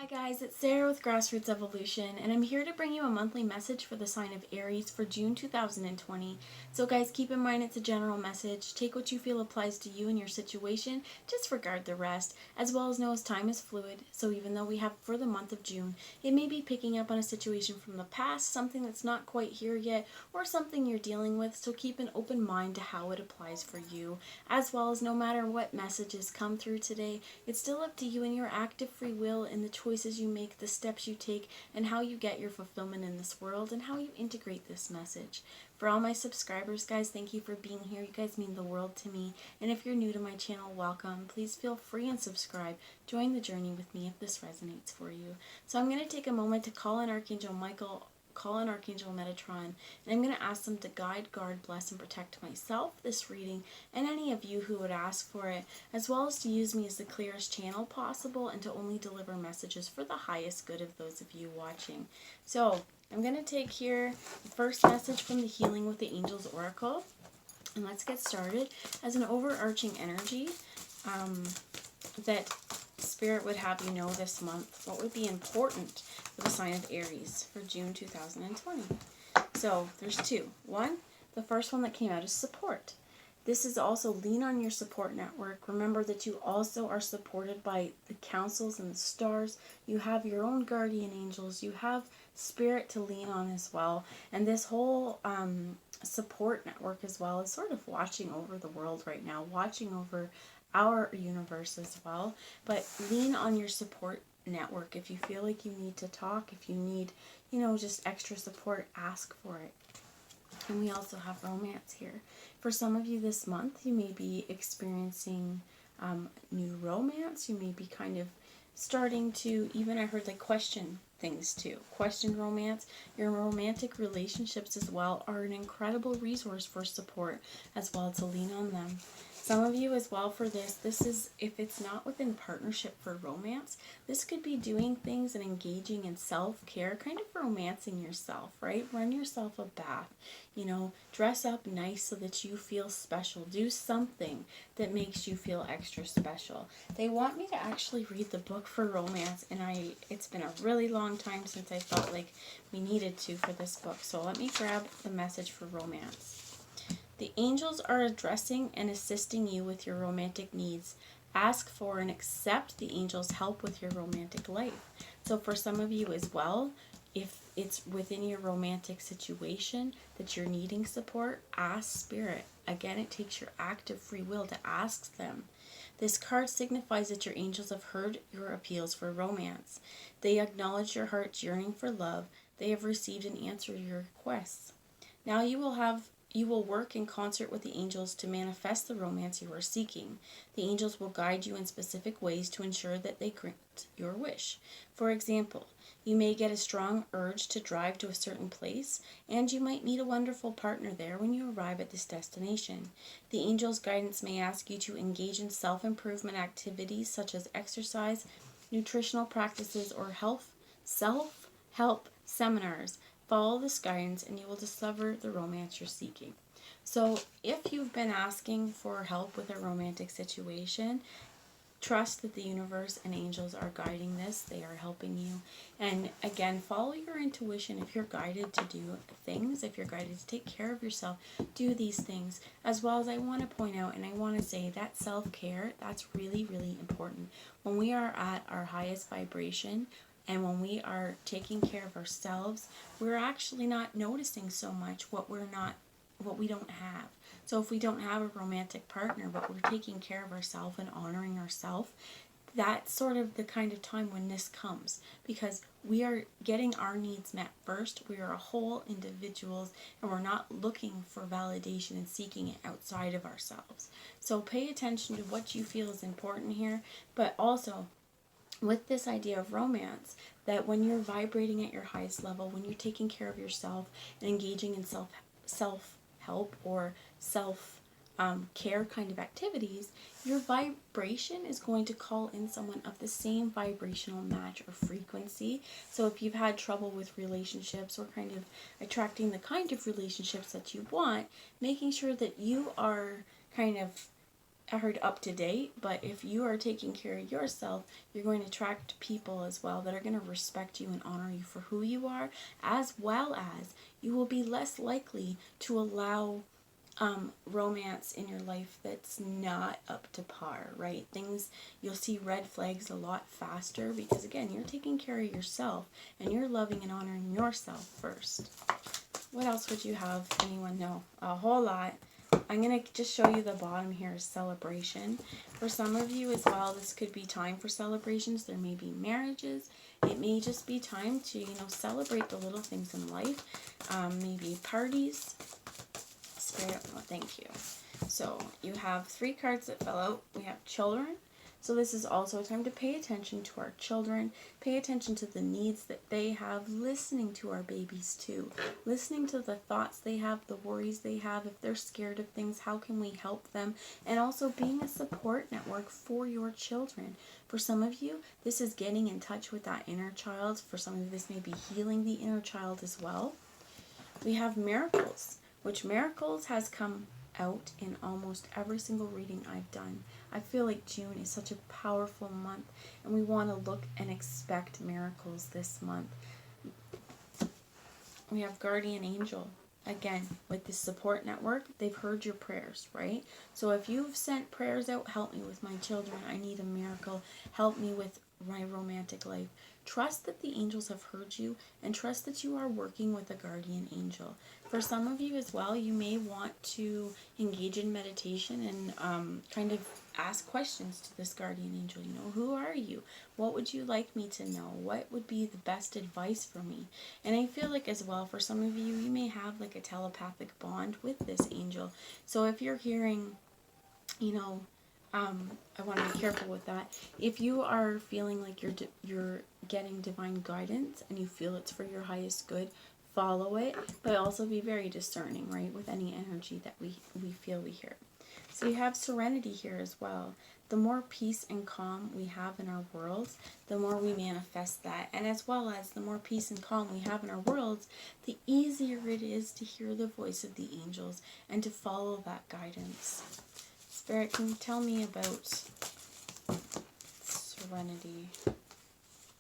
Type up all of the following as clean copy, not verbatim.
Hi guys, it's Sarah with Grassroots Evolution, and I'm here to bring you a monthly message for the sign of Aries for June 2020. So guys, keep in mind it's a general message. Take what you feel applies to you and your situation, disregard the rest, as well as know as time is fluid, so even though we have for the month of June, it may be picking up on a situation from the past, something that's not quite here yet, or something you're dealing with, so keep an open mind to how it applies for you, as well as no matter what messages come through today, it's still up to you and your active free will and the choices you make, the steps you take, and how you get your fulfillment in this world and how you integrate this message. For all my subscribers, guys, thank you for being here. You guys mean the world to me. And if you're new to my channel, welcome. Please feel free and subscribe. Join the journey with me if this resonates for you. So I'm going to take a moment to call in Archangel Michael, call in Archangel Metatron, and I'm going to ask them to guide, guard, bless, and protect myself, this reading, and any of you who would ask for it, as well as to use me as the clearest channel possible and to only deliver messages for the highest good of those of you watching. So I'm going to take here the first message from the Healing with the Angels Oracle, and let's get started. As an overarching energy that Spirit would have you know this month, what would be important for the sign of Aries for June 2020. So there's two. One, the first one that came out is support. This is also lean on your support network. Remember that you also are supported by the councils and the stars. You have your own guardian angels. You have Spirit to lean on as well. And this whole support network as well is sort of watching over the world right now, watching over our universe as well. But lean on your support network. If you feel like you need to talk, if you need, just extra support, ask for it. And we also have romance here. For some of you this month, you may be experiencing new romance. You may be kind of starting to, even I heard, like, question things too. Question romance. Your romantic relationships as well are an incredible resource for support as well, to lean on them. Some of you as well for this is, if it's not within partnership for romance, this could be doing things and engaging in self-care, kind of romancing yourself, right? Run yourself a bath, dress up nice so that you feel special. Do something that makes you feel extra special. They want me to actually read the book for romance, and it's been a really long time since I felt like we needed to for this book. So let me grab the message for romance. The angels are addressing and assisting you with your romantic needs. Ask for and accept the angels' help with your romantic life. So for some of you as well, if it's within your romantic situation that you're needing support, ask Spirit. Again, it takes your active free will to ask them. This card signifies that your angels have heard your appeals for romance. They acknowledge your heart's yearning for love. They have received and answered your requests. Now you will work in concert with the angels to manifest the romance you are seeking. The angels will guide you in specific ways to ensure that they grant your wish. For example, you may get a strong urge to drive to a certain place, and you might meet a wonderful partner there when you arrive at this destination. The angels' guidance may ask you to engage in self-improvement activities such as exercise, nutritional practices, or self-help seminars. Follow this guidance and you will discover the romance you're seeking. So if you've been asking for help with a romantic situation, trust that the universe and angels are guiding this. They are helping you. And again, follow your intuition. If you're guided to do things, if you're guided to take care of yourself, do these things. As well as, I want to point out and I want to say that self-care, that's really, really important. When we are at our highest vibration, and when we are taking care of ourselves, we're actually not noticing so much what we don't have. So if we don't have a romantic partner, but we're taking care of ourselves and honoring ourselves, that's sort of the kind of time when this comes, because we are getting our needs met first. We are whole individuals, and we're not looking for validation and seeking it outside of ourselves. So pay attention to what you feel is important here, but also with this idea of romance, that when you're vibrating at your highest level, when you're taking care of yourself and engaging in self-help or self-care kind of activities, your vibration is going to call in someone of the same vibrational match or frequency. So if you've had trouble with relationships or kind of attracting the kind of relationships that you want, making sure that you are kind of I heard up to date, but if you are taking care of yourself, you're going to attract people as well that are going to respect you and honor you for who you are, as well as you will be less likely to allow romance in your life that's not up to par, right? You'll see red flags a lot faster because, again, you're taking care of yourself and you're loving and honoring yourself first. What else would you have anyone know? A whole lot. I'm going to just show you the bottom here is celebration. For some of you as well, this could be time for celebrations. There may be marriages. It may just be time to, celebrate the little things in life. Maybe parties. Spirit, well, thank you. So you have 3 cards that fell out. We have children. So this is also a time to pay attention to our children, pay attention to the needs that they have, listening to our babies too, listening to the thoughts they have, the worries they have, if they're scared of things, how can we help them, and also being a support network for your children. For some of you, this is getting in touch with that inner child. For some of you, this may be healing the inner child as well. We have miracles, which miracles has come out in almost every single reading I've done. I feel like June is such a powerful month, and we want to look and expect miracles this month. We have guardian angel. Again, with this support network, they've heard your prayers, right? So if you've sent prayers out, help me with my children, I need a miracle, help me with my romantic life. Trust that the angels have heard you, and trust that you are working with a guardian angel. For some of you as well, you may want to engage in meditation and kind of ask questions to this guardian angel. Who are you? What would you like me to know? What would be the best advice for me? And I feel like as well, for some of you, you may have like a telepathic bond with this angel. So if you're hearing, I want to be careful with that. If you are feeling like you're getting divine guidance and you feel it's for your highest good, follow it, but also be very discerning, right, with any energy that we feel we hear. So you have serenity here as well. The more peace and calm we have in our worlds, the more we manifest that. And as well as the more peace and calm we have in our worlds, the easier it is to hear the voice of the angels and to follow that guidance. Spirit, can you tell me about serenity?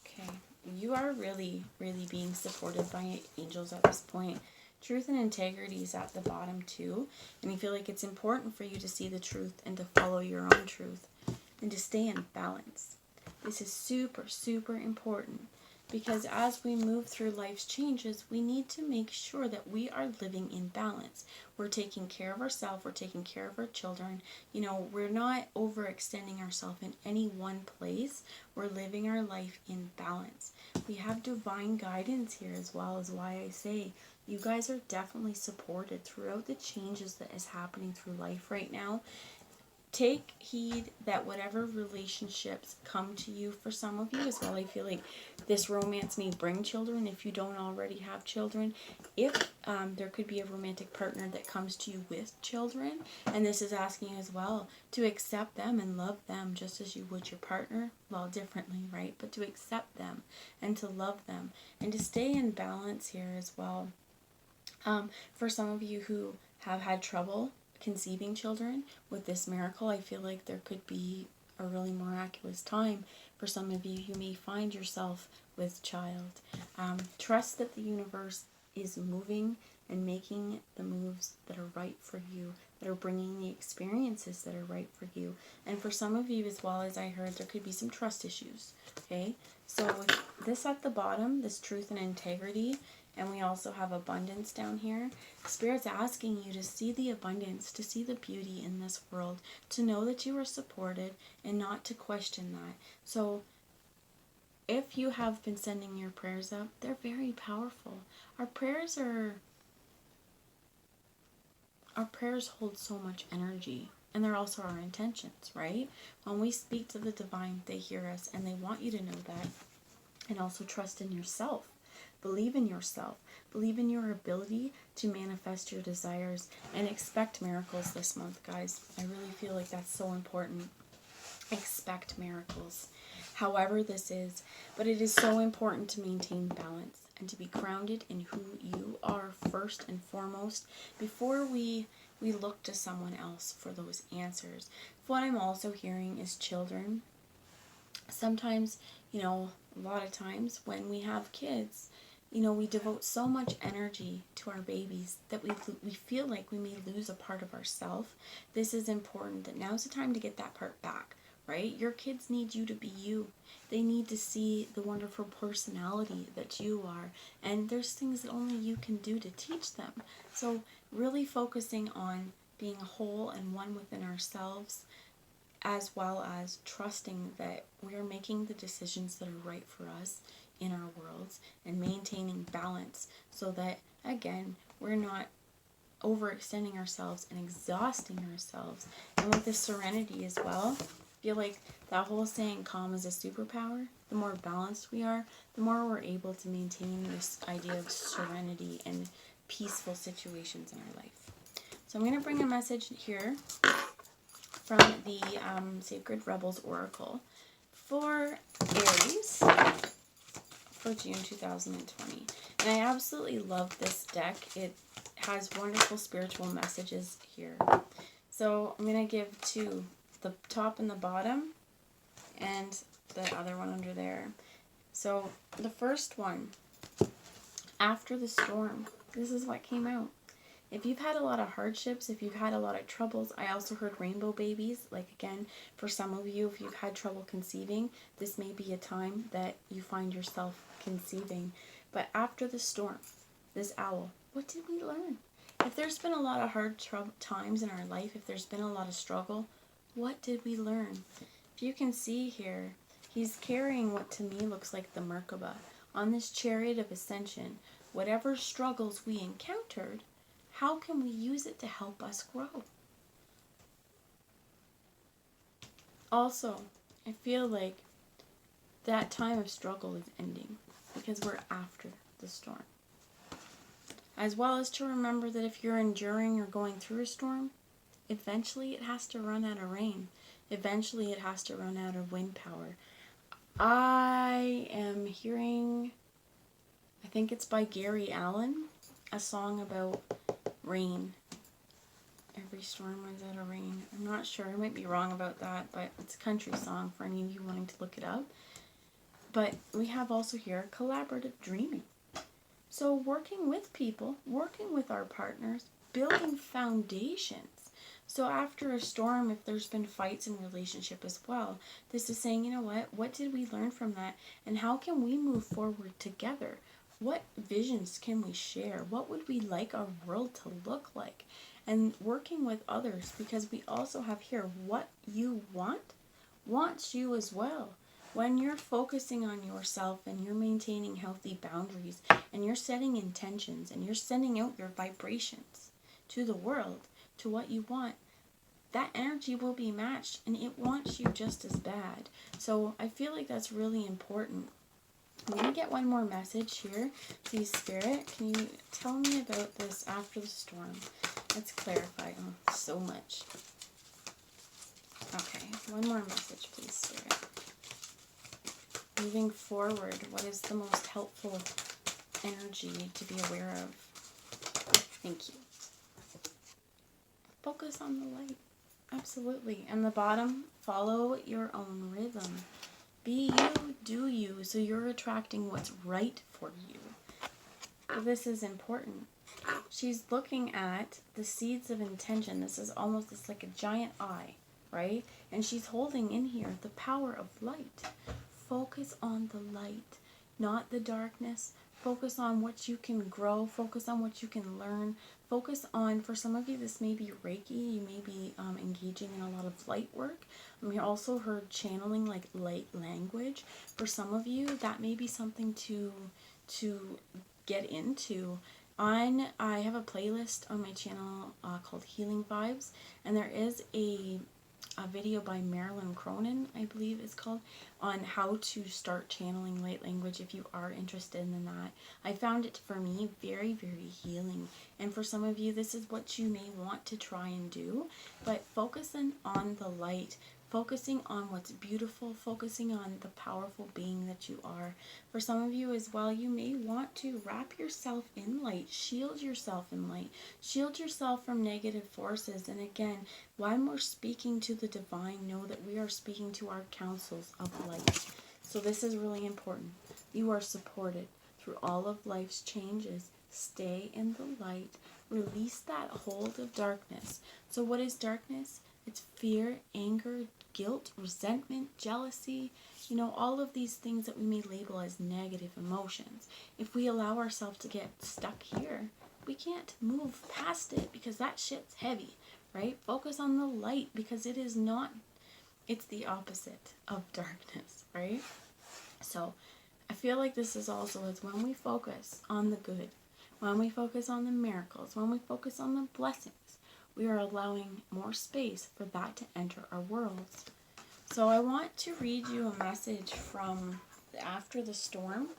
Okay, you are really, really being supported by angels at this point. Truth and integrity is at the bottom too, and you feel like it's important for you to see the truth and to follow your own truth and to stay in balance. This is super, super important because as we move through life's changes, we need to make sure that we are living in balance. We're taking care of ourselves, we're taking care of our children. We're not overextending ourselves in any one place. We're living our life in balance. We have divine guidance here as well, is why I say you guys are definitely supported throughout the changes that is happening through life right now. Take heed that whatever relationships come to you, for some of you as well, I feel like this romance may bring children if you don't already have children. If there could be a romantic partner that comes to you with children, and this is asking you as well to accept them and love them just as you would your partner, well, differently, right? But to accept them and to love them and to stay in balance here as well. For some of you who have had trouble conceiving children with this miracle, I feel like there could be a really miraculous time for some of you. You may find yourself with child. Trust that the universe is moving and making the moves that are right for you, that are bringing the experiences that are right for you. And for some of you as well, as I heard, there could be some trust issues. Okay, so with this at the bottom, this truth and integrity, and we also have abundance down here. Spirit's asking you to see the abundance, to see the beauty in this world, to know that you are supported and not to question that. So if you have been sending your prayers up, they're very powerful. Our prayers hold so much energy, and they're also our intentions, right? When we speak to the divine, they hear us, and they want you to know that. And also trust in yourself. Believe in yourself. Believe in your ability to manifest your desires and expect miracles this month, guys. I really feel like that's so important. Expect miracles, however this is. But it is so important to maintain balance and to be grounded in who you are first and foremost before we we look to someone else for those answers. What I'm also hearing is children. Sometimes, a lot of times when we have kids, we devote so much energy to our babies that we feel like we may lose a part of ourselves. This is important, that now's the time to get that part back, right? Your kids need you to be you. They need to see the wonderful personality that you are. And there's things that only you can do to teach them. So really focusing on being whole and one within ourselves, as well as trusting that we are making the decisions that are right for us in our worlds, and maintaining balance so that, again, we're not overextending ourselves and exhausting ourselves. And with the serenity as well, I feel like that whole saying, calm is a superpower. The more balanced we are, the more we're able to maintain this idea of serenity and peaceful situations in our life. So I'm going to bring a message here from the Sacred Rebels Oracle for Aries for June 2020. And I absolutely love this deck. It has wonderful spiritual messages here. So I'm going to give two, the top and the bottom, and the other one under there. So the first one, after the storm, this is what came out. If you've had a lot of hardships, if you've had a lot of troubles, I also heard rainbow babies. Like, again, for some of you, if you've had trouble conceiving, this may be a time that you find yourself conceiving. But after the storm, this owl, what did we learn? If there's been a lot of hard times in our life, if there's been a lot of struggle, what did we learn? If you can see here, he's carrying what to me looks like the Merkaba. On this chariot of ascension, whatever struggles we encountered, how can we use it to help us grow? Also, I feel like that time of struggle is ending because we're after the storm. As well as to remember that if you're enduring or going through a storm, eventually it has to run out of rain. Eventually it has to run out of wind power. I am hearing, I think it's by Gary Allan, a song about rain. Every storm runs out of rain. I'm not sure. I might be wrong about that, but it's a country song for any of you wanting to look it up. But we have also here collaborative dreaming. So working with people, working with our partners, building foundations. So after a storm, if there's been fights in relationship as well, this is saying, you know what did we learn from that? And how can we move forward together? What visions can we share? What would we like our world to look like? And working with others, because we also have here what you want wants you as well. When you're focusing on yourself and you're maintaining healthy boundaries and you're setting intentions and you're sending out your vibrations to the world, to what you want, that energy will be matched and it wants you just as bad. So I feel like that's really important. I'm going to get one more message here. Please, Spirit, can you tell me about this after the storm? Let's clarify so much. Okay, one more message, please, Spirit. Moving forward, what is the most helpful energy to be aware of? Thank you. Focus on the light. Absolutely. And the bottom, follow your own rhythm. Be you, do you, so you're attracting what's right for you. This is important. She's looking at the seeds of intention. This is almost, it's like a giant eye, right? And she's holding in here the power of light. Focus on the light, not the darkness. Focus on what you can grow. Focus on what you can learn. Focus on, for some of you, this may be Reiki. You may be engaging in a lot of light work. We also heard channeling, like light language. For some of you, that may be something to get into. I have a playlist on my channel called Healing Vibes, and there is a video by Marilyn Cronin, I believe it's called, on how to start channeling light language if you are interested in that. I found it, for me, very, very healing. And for some of you, this is what you may want to try and do. But focusing on the light, focusing on what's beautiful, focusing on the powerful being that you are. For some of you as well, you may want to wrap yourself in light, shield yourself in light, shield yourself from negative forces. And again, when we're speaking to the divine, know that we are speaking to our councils of light. So this is really important. You are supported through all of life's changes. Stay in the light. Release that hold of darkness. So what is darkness? It's fear, anger, guilt, resentment, jealousy, all of these things that we may label as negative emotions. If we allow ourselves to get stuck here, we can't move past it because that shit's heavy, right? Focus on the light because it's the opposite of darkness, right? So I feel like this is also is when we focus on the good, when we focus on the miracles, when we focus on the blessings, we are allowing more space for that to enter our worlds. So I want to read you a message from After the Storm,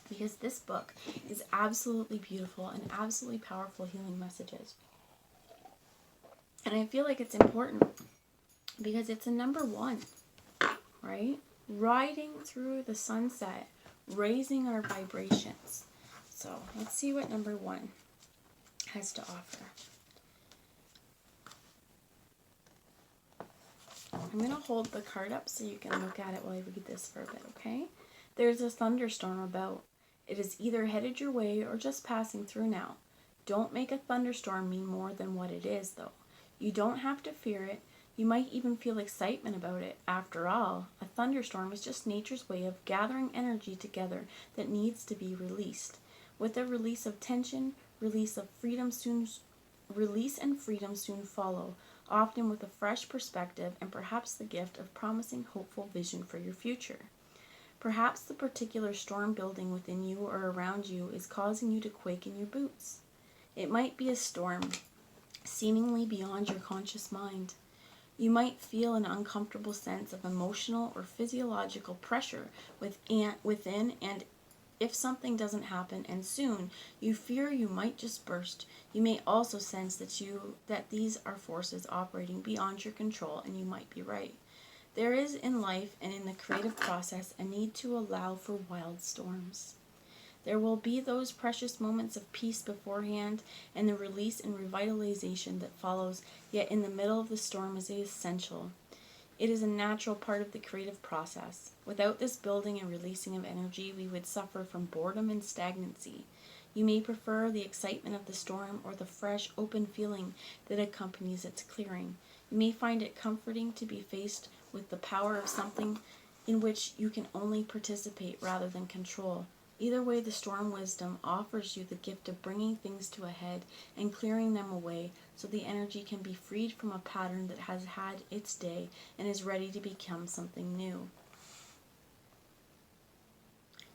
because this book is absolutely beautiful and absolutely powerful healing messages. And I feel like it's important because it's a number one, right? Riding through the sunset, raising our vibrations. So let's see what number one has to offer. I'm going to hold the card up so you can look at it while I read this for a bit, okay? There's a thunderstorm about. It is either headed your way or just passing through now. Don't make a thunderstorm mean more than what it is, though. You don't have to fear it. You might even feel excitement about it. After all, a thunderstorm is just nature's way of gathering energy together that needs to be released. With the release of tension, release and freedom soon follow, often with a fresh perspective and perhaps the gift of promising hopeful vision for your future. Perhaps the particular storm building within you or around you is causing you to quake in your boots. It might be a storm seemingly beyond your conscious mind. You might feel an uncomfortable sense of emotional or physiological pressure within, and if something doesn't happen and soon, you fear you might just burst. You may also sense that these are forces operating beyond your control, and you might be right. There is in life and in the creative process a need to allow for wild storms. There will be those precious moments of peace beforehand and the release and revitalization that follows, yet in the middle of the storm is essential. It is a natural part of the creative process. Without this building and releasing of energy, we would suffer from boredom and stagnancy. You may prefer the excitement of the storm or the fresh, open feeling that accompanies its clearing. You may find it comforting to be faced with the power of something in which you can only participate rather than control. Either way, the storm wisdom offers you the gift of bringing things to a head and clearing them away so the energy can be freed from a pattern that has had its day and is ready to become something new.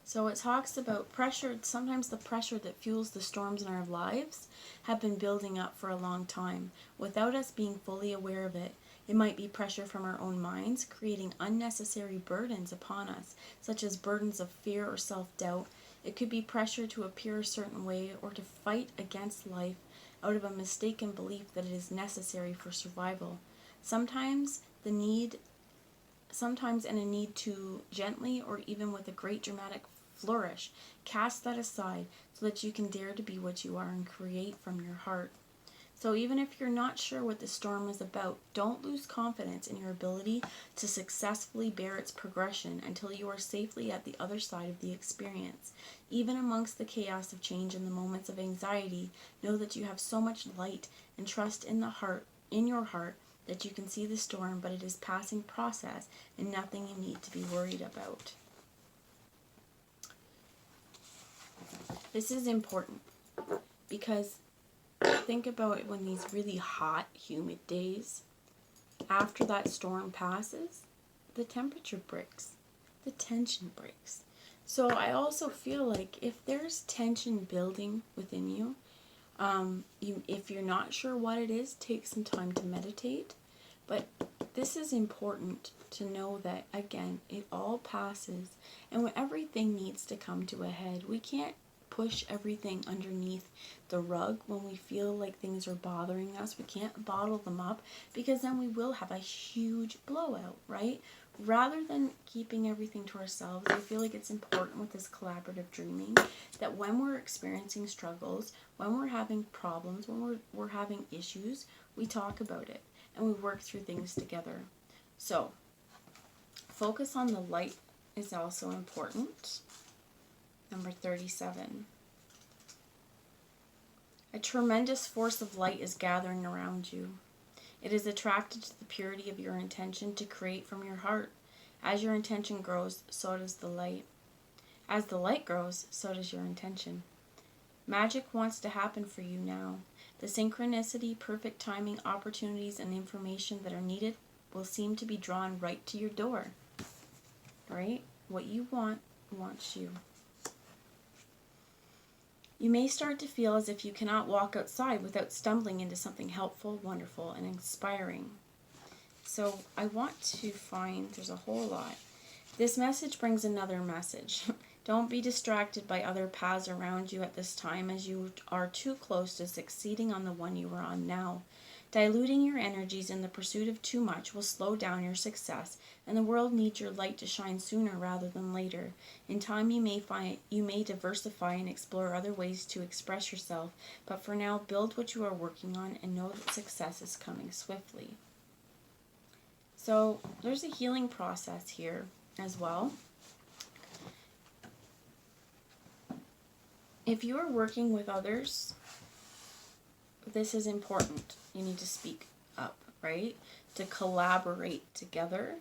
So it talks about pressure. Sometimes the pressure that fuels the storms in our lives have been building up for a long time without us being fully aware of it. It might be pressure from our own minds, creating unnecessary burdens upon us, such as burdens of fear or self-doubt. It could be pressure to appear a certain way or to fight against life out of a mistaken belief that it is necessary for survival. Sometimes in a need to gently or even with a great dramatic flourish, cast that aside so that you can dare to be what you are and create from your heart. So even if you're not sure what the storm is about, don't lose confidence in your ability to successfully bear its progression until you are safely at the other side of the experience. Even amongst the chaos of change and the moments of anxiety, know that you have so much light and trust in your heart, that you can see the storm, but it is passing process and nothing you need to be worried about. This is important because think about it when these really hot, humid days, after that storm passes, the temperature breaks, the tension breaks. So I also feel like if there's tension building within you, if you're not sure what it is, take some time to meditate. But this is important to know that, again, it all passes and when everything needs to come to a head. We can't push everything underneath the rug when we feel like things are bothering us. We can't bottle them up, because then we will have a huge blowout, right? Rather than keeping everything to ourselves, I feel like it's important with this collaborative dreaming that when we're experiencing struggles, when we're having problems, when we're having issues, we talk about it and we work through things together. So, focus on the light is also important. Number 37. A tremendous force of light is gathering around you. It is attracted to the purity of your intention to create from your heart. As your intention grows, so does the light. As the light grows, so does your intention. Magic wants to happen for you now. The synchronicity, perfect timing, opportunities, and information that are needed will seem to be drawn right to your door. Right? What you want wants you. You may start to feel as if you cannot walk outside without stumbling into something helpful, wonderful, and inspiring. So I want to find, there's a whole lot. This message brings another message. Don't be distracted by other paths around you at this time, as you are too close to succeeding on the one you are on now. Diluting your energies in the pursuit of too much will slow down your success, and the world needs your light to shine sooner rather than later. In time you may diversify and explore other ways to express yourself, but for now build what you are working on and know that success is coming swiftly. So there's a healing process here as well. If you are working with others, this is important. You need to speak up, right? To collaborate together,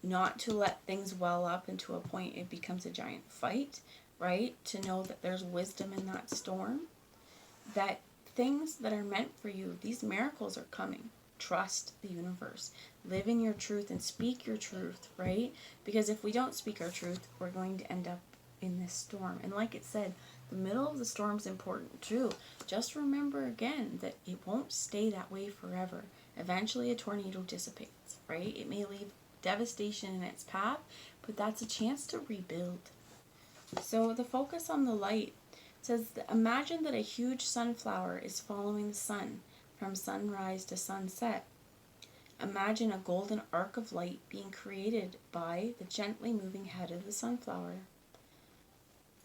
not to let things well up into a point it becomes a giant fight, right? To know that there's wisdom in that storm, that things that are meant for you, these miracles are coming. Trust the universe. Live in your truth and speak your truth, right? Because if we don't speak our truth, we're going to end up in this storm. And like it said, the middle of the storm is important too. Just remember again that it won't stay that way forever. Eventually a tornado dissipates, right? It may leave devastation in its path, but that's a chance to rebuild. So the focus on the light says, imagine that a huge sunflower is following the sun from sunrise to sunset. Imagine a golden arc of light being created by the gently moving head of the sunflower.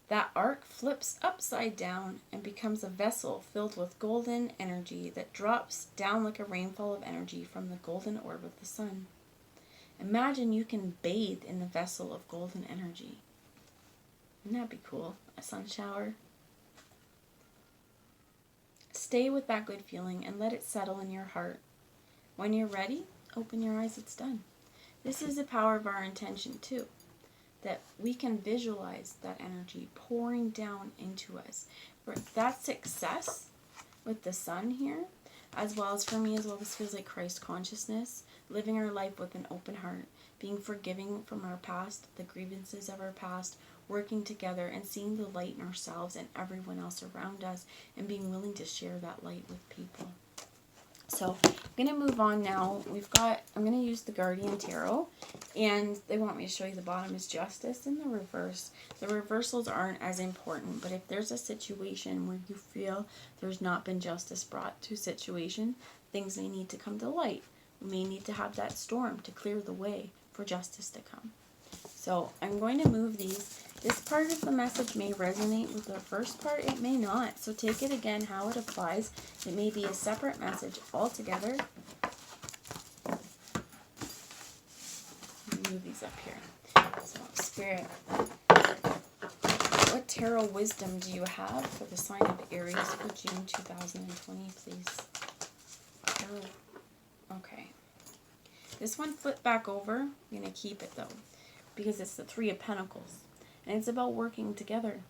That arc flips upside down and becomes a vessel filled with golden energy that drops down like a rainfall of energy from the golden orb of the sun. Imagine you can bathe in the vessel of golden energy. Wouldn't that be cool? A sun shower. Stay with that good feeling and let it settle in your heart. When you're ready, open your eyes, it's done. This is the power of our intention too. That we can visualize that energy pouring down into us. For that success with the sun here, as well as for me as well, this feels like Christ consciousness, living our life with an open heart, being forgiving from our past, the grievances of our past, working together and seeing the light in ourselves and everyone else around us, and being willing to share that light with people. So I'm going to move on now. I'm going to use the Guardian Tarot, and they want me to show you the bottom is Justice and the reverse. The reversals aren't as important, but if there's a situation where you feel there's not been justice brought to a situation, things may need to come to light. We may need to have that storm to clear the way for justice to come. So I'm going to move these. This part of the message may resonate with the first part, it may not. So take it again how it applies. It may be a separate message altogether. Let me move these up here. So Spirit, what tarot wisdom do you have for the sign of Aries for June 2020, please? Tarot. Okay. This one flipped back over. I'm going to keep it though, because it's the Three of Pentacles. And it's about working together.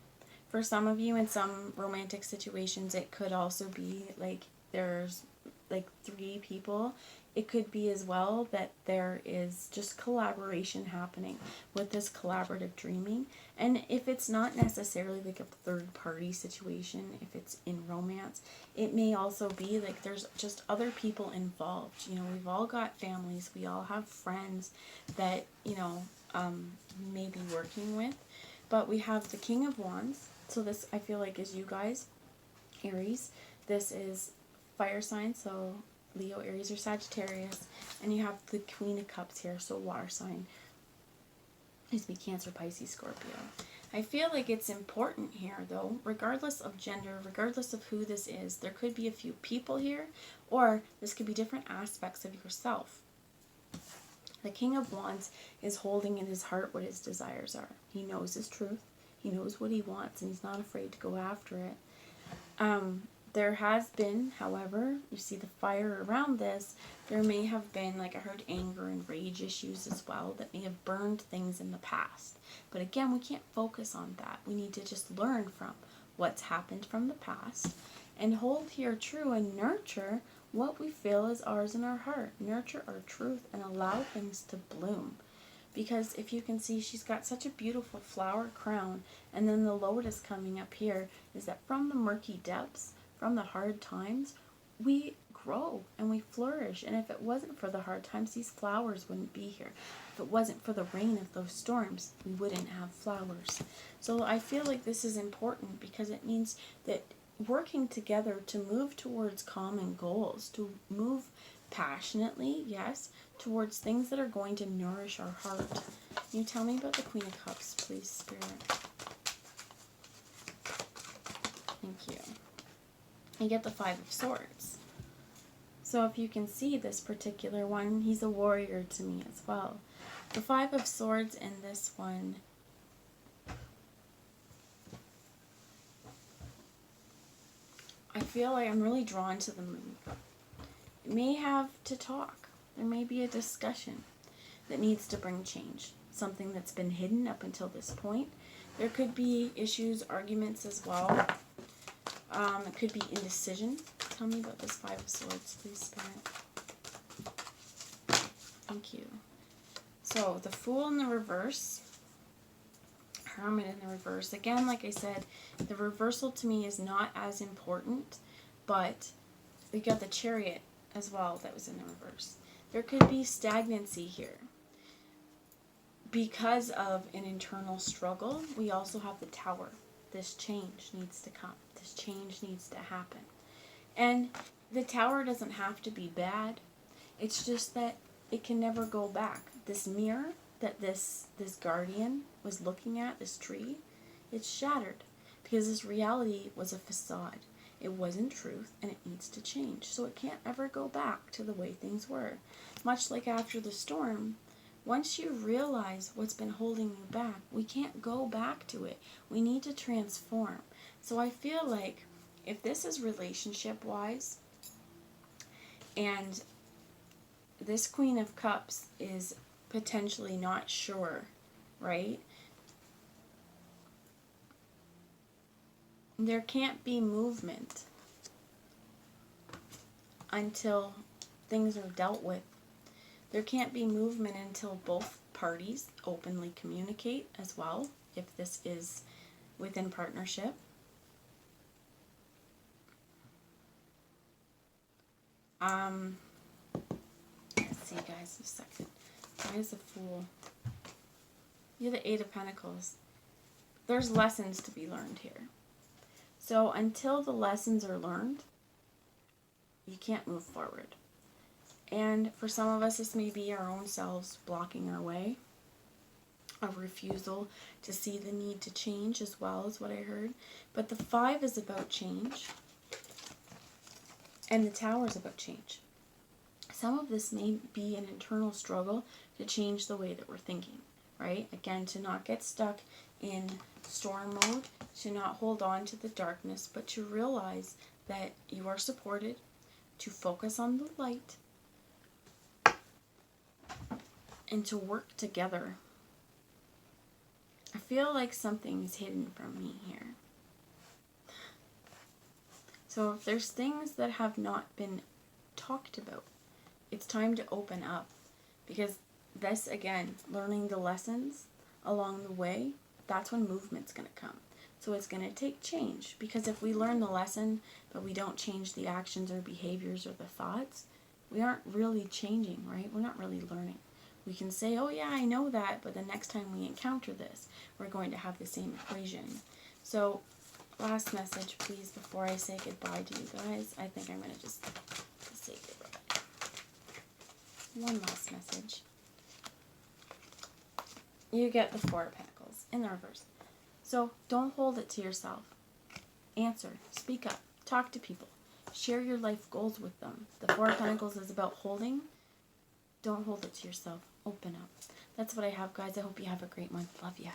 For some of you in some romantic situations, it could also be like there's like 3 people. It could be as well that there is just collaboration happening with this collaborative dreaming. And if it's not necessarily like a third party situation, if it's in romance, it may also be like there's just other people involved. You know, we've all got families, we all have friends that, you know, may be working with. But we have the King of Wands. So this, I feel like, is you guys, Aries. This is fire sign, so Leo, Aries, or Sagittarius. And you have the Queen of Cups here, so water sign. Excuse me, Cancer, Pisces, Scorpio. I feel like it's important here, though, regardless of gender, regardless of who this is, there could be a few people here, or this could be different aspects of yourself. The King of Wands is holding in his heart what his desires are. He knows his truth. He knows what he wants, and he's not afraid to go after it. There has been, however, you see the fire around this, there may have been, like I heard, anger and rage issues as well that may have burned things in the past. But again, we can't focus on that. We need to just learn from what's happened from the past and hold here true and nurture what we feel is ours in our heart. Nurture our truth and allow things to bloom. Because if you can see, she's got such a beautiful flower crown, and then the lotus coming up here is that from the murky depths, from the hard times, we grow and we flourish. And if it wasn't for the hard times, these flowers wouldn't be here. If it wasn't for the rain of those storms, we wouldn't have flowers. So I feel like this is important because it means that working together to move towards common goals, to move passionately, yes, towards things that are going to nourish our heart. Can you tell me about the Queen of Cups, please, Spirit? Thank you. You get the Five of Swords. So if you can see this particular one, he's a warrior to me as well. The Five of Swords in this one, I feel like I'm really drawn to the moon. It may have to talk. There may be a discussion that needs to bring change. Something that's been hidden up until this point. There could be issues, arguments as well. It could be indecision. Tell me about this Five of Swords, please, Spirit. Thank you. So, the Fool in the reverse. Hermit in the reverse. Again, like I said, the reversal to me is not as important, but we got the Chariot as well that was in the reverse. There could be stagnancy here. Because of an internal struggle, we also have the Tower. This change needs to come. This change needs to happen. And the Tower doesn't have to be bad. It's just that it can never go back. This mirror that this guardian was looking at, this tree, it's shattered. Because this reality was a facade. It wasn't truth, and it needs to change. So it can't ever go back to the way things were. Much like after the storm, once you realize what's been holding you back, we can't go back to it. We need to transform. So I feel like if this is relationship-wise, and this Queen of Cups is potentially not sure, right? There can't be movement until things are dealt with. There can't be movement until both parties openly communicate as well, if this is within partnership. Let's see, guys, a second. Why is the Fool? You're the Eight of Pentacles. There's lessons to be learned here. So until the lessons are learned, you can't move forward. And for some of us, this may be our own selves blocking our way. A refusal to see the need to change as well as what I heard. But the Five is about change. And the Tower is about change. Some of this may be an internal struggle to change the way that we're thinking, right? Again, to not get stuck in storm mode, to not hold on to the darkness, but to realize that you are supported, to focus on the light, and to work together. I feel like something is hidden from me here. So if there's things that have not been talked about, it's time to open up. Because this, again, learning the lessons along the way, that's when movement's going to come. So it's going to take change. Because if we learn the lesson, but we don't change the actions or behaviors or the thoughts, we aren't really changing, right? We're not really learning. We can say, oh yeah, I know that, but the next time we encounter this, we're going to have the same equation. So, last message, please, before I say goodbye to you guys. I think I'm going to just say goodbye. One last message. You get the Four of Pentacles in the reverse. So, don't hold it to yourself. Answer. Speak up. Talk to people. Share your life goals with them. The Four of Pentacles is about holding. Don't hold it to yourself. Open up. That's what I have, guys. I hope you have a great month. Love ya.